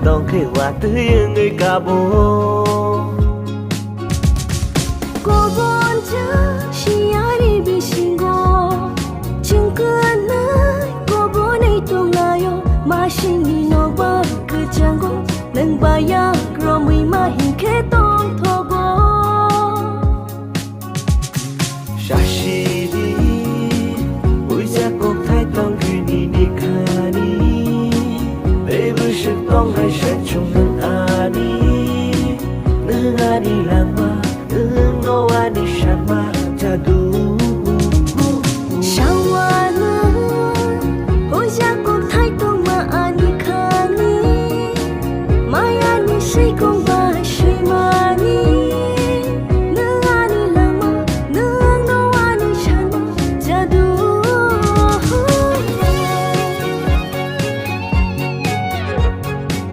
tông khơi hoa tươi người cả bố cô bon cha si ai bị sinh go chừng cứ nơi cô bố này tung lại yo mà sinh đi nó ba cứ chẳng go nâng ba ya rồi mùi mà hình khé tông thô go shashi đi ui cha cô thái tông ghi ni đi khani bê bư sự tông hay sẽ chung nâng ani lama nâng no ani shama cha du sao ana ôi cha cô thái tông mà ani khani mai ani say cô